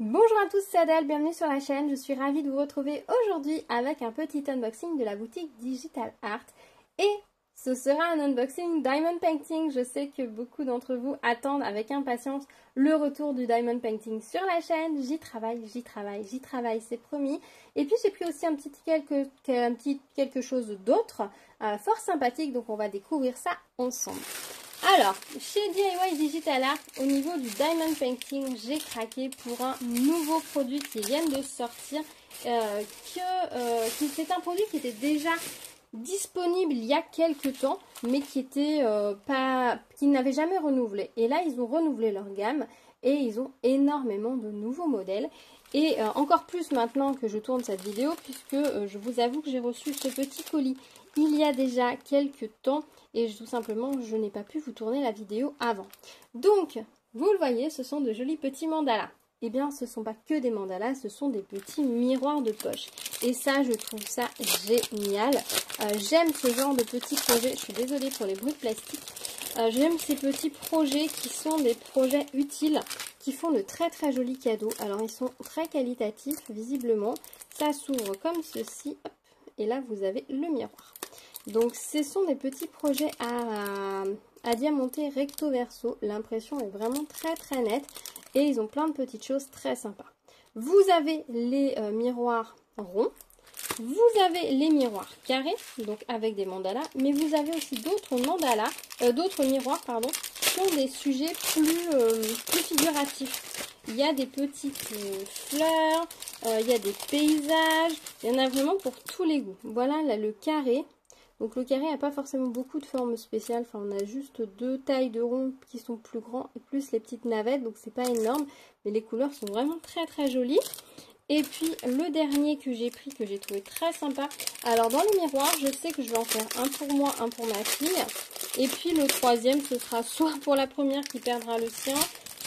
Bonjour à tous, c'est Adèle, bienvenue sur la chaîne. Je suis ravie de vous retrouver aujourd'hui avec un petit unboxing de la boutique Digital Art. Et ce sera un unboxing Diamond Painting. Je sais que beaucoup d'entre vous attendent avec impatience le retour du Diamond Painting sur la chaîne. J'y travaille, c'est promis. Et puis j'ai pris aussi un petit quelque chose d'autre, fort sympathique, donc on va découvrir ça ensemble. Alors, chez DIY Digital Art, au niveau du Diamond Painting, j'ai craqué pour un nouveau produit qui vient de sortir. C'est un produit qui était déjà disponible il y a quelques temps, mais qui n'avait jamais renouvelé. Et là, ils ont renouvelé leur gamme et ils ont énormément de nouveaux modèles. Et encore plus maintenant que je tourne cette vidéo, puisque je vous avoue que j'ai reçu ce petit colis il y a déjà quelques temps et tout simplement je n'ai pas pu vous tourner la vidéo avant. Donc vous le voyez, ce sont de jolis petits mandalas. Eh bien ce ne sont pas que des mandalas, ce sont des petits miroirs de poche. Et ça, je trouve ça génial. J'aime ce genre de petits projets. Je suis désolée pour les bruits de plastique. J'aime ces petits projets qui sont des projets utiles, qui font de très très jolis cadeaux. Alors ils sont très qualitatifs visiblement. Ça s'ouvre comme ceci. Hop, et là vous avez le miroir. Donc ce sont des petits projets à diamanter recto verso. L'impression est vraiment très très nette. Et ils ont plein de petites choses très sympas. Vous avez les miroirs ronds. Vous avez les miroirs carrés, donc avec des mandalas. Mais vous avez aussi d'autres mandalas, d'autres miroirs, pardon, qui ont des sujets plus figuratifs. Il y a des petites fleurs, il y a des paysages. Il y en a vraiment pour tous les goûts. Voilà là, le carré. Donc le carré n'a pas forcément beaucoup de formes spéciales, enfin on a juste deux tailles de ronds qui sont plus grands et plus les petites navettes, donc c'est pas énorme, mais les couleurs sont vraiment très très jolies. Et puis le dernier que j'ai pris, que j'ai trouvé très sympa, alors dans les miroirs, je sais que je vais en faire un pour moi, un pour ma fille, et puis le troisième ce sera soit pour la première qui perdra le sien,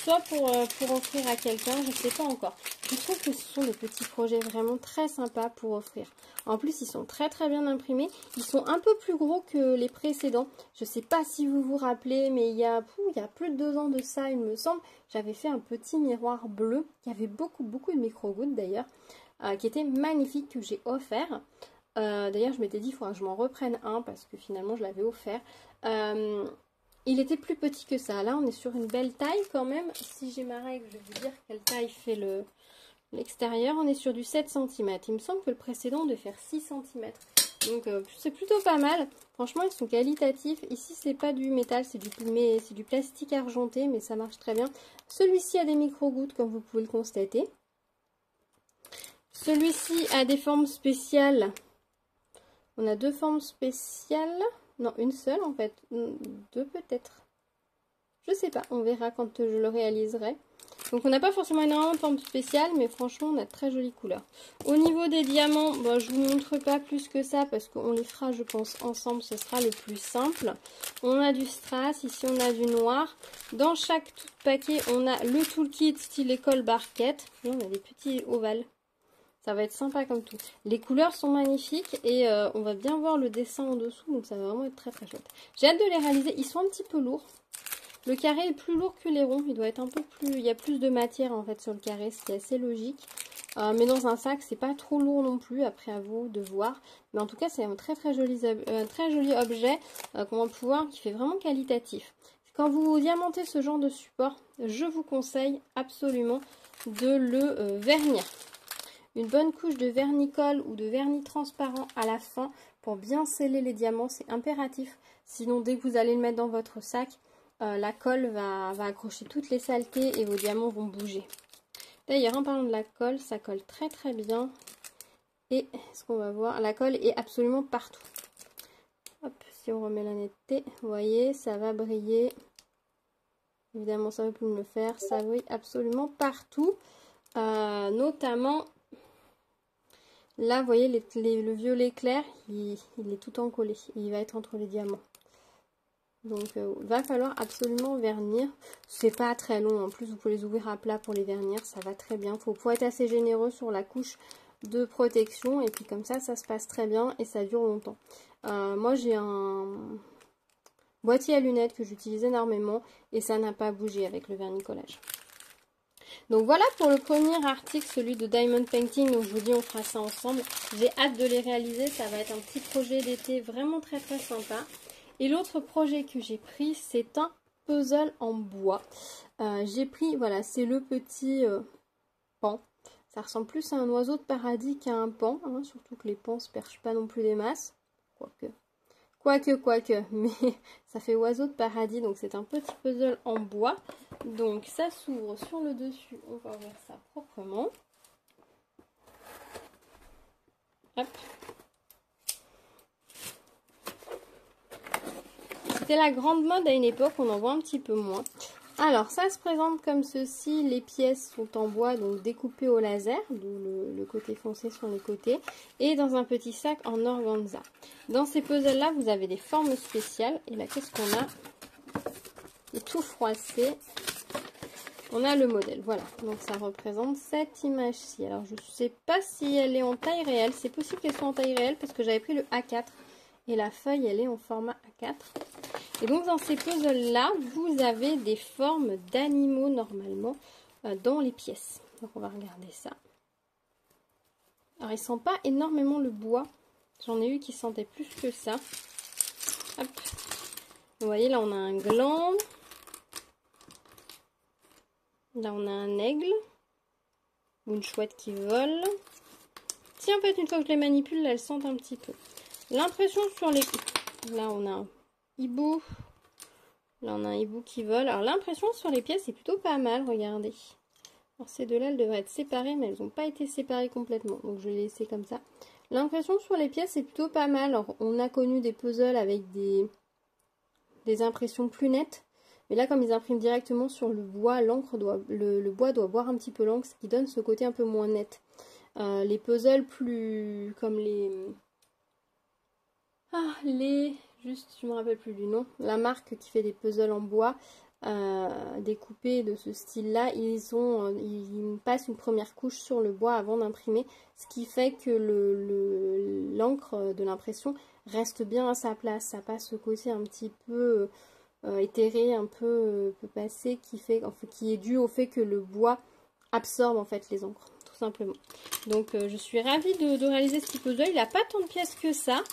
soit pour offrir à quelqu'un, je ne sais pas encore. Je trouve que ce sont des petits projets vraiment très sympas pour offrir. En plus, ils sont très très bien imprimés. Ils sont un peu plus gros que les précédents. Je ne sais pas si vous vous rappelez, mais il y a plus de 2 ans de ça, il me semble, j'avais fait un petit miroir bleu qui avait beaucoup de micro-gouttes d'ailleurs, qui était magnifique, que j'ai offert. D'ailleurs, je m'étais dit, il faudra que je m'en reprenne un parce que finalement, je l'avais offert. Il était plus petit que ça. Là, on est sur une belle taille quand même. Si j'ai ma règle, je vais vous dire quelle taille fait l'extérieur. On est sur du 7 cm. Il me semble que le précédent devait faire 6 cm. Donc, c'est plutôt pas mal. Franchement, ils sont qualitatifs. Ici, c'est pas du métal, c'est du plastique argenté, mais ça marche très bien. Celui-ci a des micro-gouttes, comme vous pouvez le constater. Celui-ci a des formes spéciales. On a 2 formes spéciales. Non, une seule en fait. 2 peut-être. Je sais pas, on verra quand je le réaliserai. Donc on n'a pas forcément énormément de formes spéciales, mais franchement on a de très jolies couleurs. Au niveau des diamants, bon, je vous montre pas plus que ça parce qu'on les fera je pense ensemble, ce sera le plus simple. On a du strass, ici on a du noir. Dans chaque paquet on a le toolkit style école barquette. Et on a des petits ovales. Ça va être sympa comme tout. Les couleurs sont magnifiques et on va bien voir le dessin en dessous. Donc ça va vraiment être très très chouette. J'ai hâte de les réaliser. Ils sont un petit peu lourds. Le carré est plus lourd que les ronds. Il doit être un peu plus... Il y a plus de matière en fait sur le carré, ce qui est assez logique. Mais dans un sac, c'est pas trop lourd non plus. Après, à vous de voir. Mais en tout cas, c'est un très joli objet qu'on va pouvoir, qui fait vraiment qualitatif. Quand vous diamantez ce genre de support, je vous conseille absolument de le vernir. Une bonne couche de vernis-colle ou de vernis transparent à la fin pour bien sceller les diamants, c'est impératif. Sinon, dès que vous allez le mettre dans votre sac, la colle va accrocher toutes les saletés et vos diamants vont bouger. D'ailleurs, en parlant de la colle, ça colle très très bien. Et ce qu'on va voir, la colle est absolument partout. Hop, si on remet la netteté, vous voyez, ça va briller. Évidemment, ça ne va plus me le faire. Ça brille absolument partout, notamment... Là, vous voyez, le violet clair, il est tout encollé. Il va être entre les diamants. Donc, il va falloir absolument vernir. C'est pas très long. En plus, vous pouvez les ouvrir à plat pour les vernir. Ça va très bien. Il faut être assez généreux sur la couche de protection. Et puis, comme ça se passe très bien et ça dure longtemps. Moi, j'ai un boîtier à lunettes que j'utilise énormément. Et ça n'a pas bougé avec le vernis collage. Donc voilà pour le premier article, celui de Diamond Painting. Donc je vous dis, on fera ça ensemble. J'ai hâte de les réaliser. Ça va être un petit projet d'été vraiment très sympa. Et l'autre projet que j'ai pris, c'est un puzzle en bois. J'ai pris, voilà, c'est le petit pan. Ça ressemble plus à un oiseau de paradis qu'à un pan. Hein, surtout que les pans ne se perchent pas non plus des masses. Quoique, mais ça fait oiseau de paradis, donc c'est un petit puzzle en bois. Donc ça s'ouvre sur le dessus, on va ouvrir ça proprement. Hop. C'était la grande mode à une époque, on en voit un petit peu moins. Alors ça se présente comme ceci, les pièces sont en bois, donc découpées au laser, d'où le côté foncé sur les côtés, et dans un petit sac en organza. Dans ces puzzles là, vous avez des formes spéciales, et là qu'est-ce qu'on a? C'est tout froissé. On a le modèle, voilà, donc ça représente cette image-ci. Alors je ne sais pas si elle est en taille réelle, c'est possible qu'elle soit en taille réelle parce que j'avais pris le A4 et la feuille elle est en format A4. Et donc dans ces puzzles-là, vous avez des formes d'animaux normalement dans les pièces. Donc on va regarder ça. Alors il ne sent pas énormément le bois, j'en ai eu qui sentaient plus que ça. Hop. Vous voyez là on a un gland. Là, on a un aigle ou une chouette qui vole. Si, en fait, une fois que je les manipule, là, elles sentent un petit peu. L'impression sur les... Là, on a un hibou. Là, on a un hibou qui vole. Alors, l'impression sur les pièces est plutôt pas mal, regardez. Alors, ces deux-là, elles devraient être séparées, mais elles n'ont pas été séparées complètement. Donc, je vais les laisser comme ça. L'impression sur les pièces est plutôt pas mal. Alors, on a connu des puzzles avec des impressions plus nettes. Mais là, comme ils impriment directement sur le bois, l'encre le bois doit boire un petit peu l'encre, ce qui donne ce côté un peu moins net. Les puzzles plus... comme juste, je me rappelle plus du nom. La marque qui fait des puzzles en bois découpés de ce style-là, ils passent une première couche sur le bois avant d'imprimer, ce qui fait que l'encre de l'impression reste bien à sa place. Ça passe ce côté un petit peu... éthéré, un peu passé, qui est dû au fait que le bois absorbe en fait les encres, tout simplement. Donc je suis ravie de réaliser ce petit puzzle. Il n'a pas tant de pièces que ça.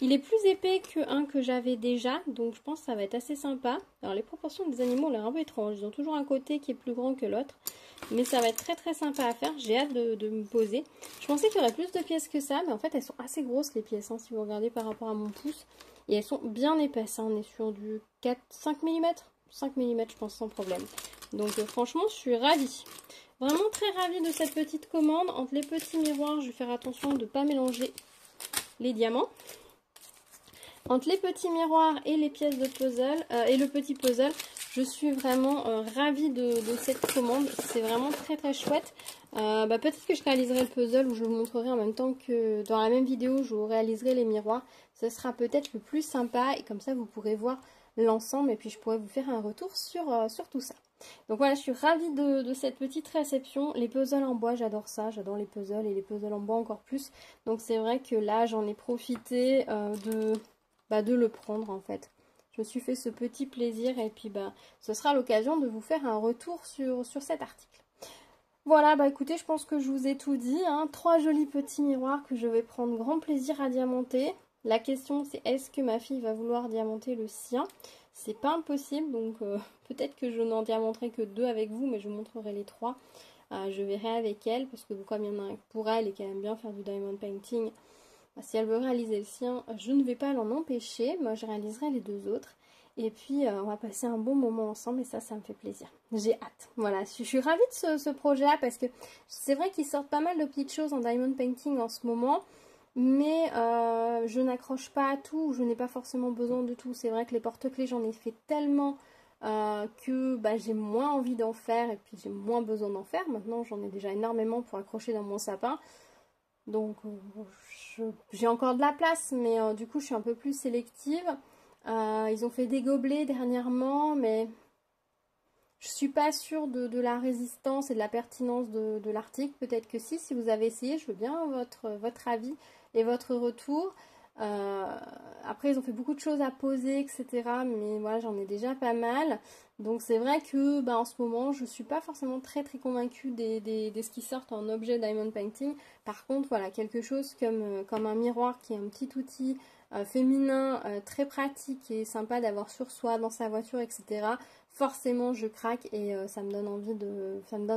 Il est plus épais que un que j'avais déjà, donc je pense que ça va être assez sympa. Alors les proportions des animaux ont l'air un peu étranges. Ils ont toujours un côté qui est plus grand que l'autre. Mais ça va être très sympa à faire. J'ai hâte de me poser. Je pensais qu'il y aurait plus de pièces que ça, mais en fait elles sont assez grosses les pièces, hein, si vous regardez par rapport à mon pouce. Et elles sont bien épaisses, hein. On est sur du 5 mm 5 mm je pense sans problème. Donc franchement je suis ravie. Vraiment très ravie de cette petite commande. Entre les petits miroirs, je vais faire attention de ne pas mélanger les diamants. Entre les petits miroirs et les pièces de puzzle et le petit puzzle, je suis vraiment ravie de cette commande. C'est vraiment très chouette. Peut-être que je réaliserai le puzzle ou je vous montrerai en même temps que dans la même vidéo, je vous réaliserai les miroirs. Ce sera peut-être le plus sympa et comme ça vous pourrez voir l'ensemble et puis je pourrai vous faire un retour sur tout ça. Donc voilà, je suis ravie de cette petite réception. Les puzzles en bois, j'adore ça. J'adore les puzzles et les puzzles en bois encore plus. Donc c'est vrai que là, j'en ai profité de le prendre en fait. Je me suis fait ce petit plaisir et puis ce sera l'occasion de vous faire un retour sur cet article. Voilà, écoutez, je pense que je vous ai tout dit, hein. 3 jolis petits miroirs que je vais prendre grand plaisir à diamanter. La question c'est est-ce que ma fille va vouloir diamanter le sien? C'est pas impossible, donc peut-être que je n'en diamanterai que 2 avec vous, mais je vous montrerai les 3. Je verrai avec elle, parce que comme il y en a un pour elle et qu'elle aime bien faire du diamond painting, si elle veut réaliser le sien, je ne vais pas l'en empêcher. Moi, je réaliserai les 2 autres. Et puis, on va passer un bon moment ensemble et ça me fait plaisir. J'ai hâte. Voilà, je suis ravie de ce projet-là parce que c'est vrai qu'ils sortent pas mal de petites choses en diamond painting en ce moment. Mais je n'accroche pas à tout, je n'ai pas forcément besoin de tout. C'est vrai que les porte-clés, j'en ai fait tellement que j'ai moins envie d'en faire et puis j'ai moins besoin d'en faire. Maintenant, j'en ai déjà énormément pour accrocher dans mon sapin. Donc, j'ai encore de la place, mais du coup, je suis un peu plus sélective. Ils ont fait des gobelets dernièrement, mais je suis pas sûre de la résistance et de la pertinence de l'article. Peut-être que si vous avez essayé, je veux bien votre avis et votre retour. Après, ils ont fait beaucoup de choses à poser, etc. Mais voilà, j'en ai déjà pas mal. Donc c'est vrai que bah, en ce moment, je suis pas forcément très convaincue des ce qui sortent en objet diamond painting. Par contre, voilà, quelque chose comme un miroir qui est un petit outil féminin, très pratique et sympa d'avoir sur soi, dans sa voiture, etc. Forcément, je craque et ça me donne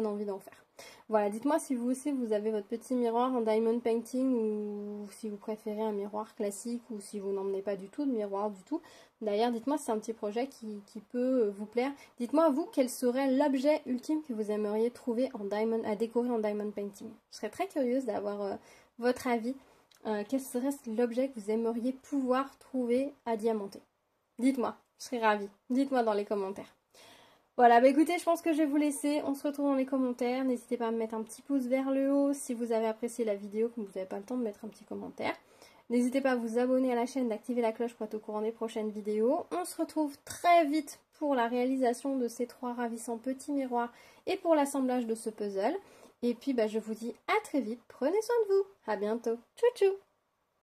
envie d'en faire. Voilà, dites-moi si vous aussi vous avez votre petit miroir en diamond painting ou si vous préférez un miroir classique ou si vous n'emmenez pas du tout de miroir du tout. D'ailleurs, dites-moi si c'est un petit projet qui peut vous plaire. Dites-moi vous quel serait l'objet ultime que vous aimeriez trouver en diamond, à décorer en diamond painting. Je serais très curieuse d'avoir votre avis. Quel serait l'objet que vous aimeriez pouvoir trouver à diamanter? Dites-moi, je serais ravie. Dites-moi dans les commentaires. Voilà, bah écoutez, je pense que je vais vous laisser. On se retrouve dans les commentaires. N'hésitez pas à me mettre un petit pouce vers le haut si vous avez apprécié la vidéo, que vous n'avez pas le temps de mettre un petit commentaire. N'hésitez pas à vous abonner à la chaîne, d'activer la cloche pour être au courant des prochaines vidéos. On se retrouve très vite pour la réalisation de ces 3 ravissants petits miroirs et pour l'assemblage de ce puzzle. Et puis, bah, je vous dis à très vite. Prenez soin de vous. À bientôt. Tchou tchou.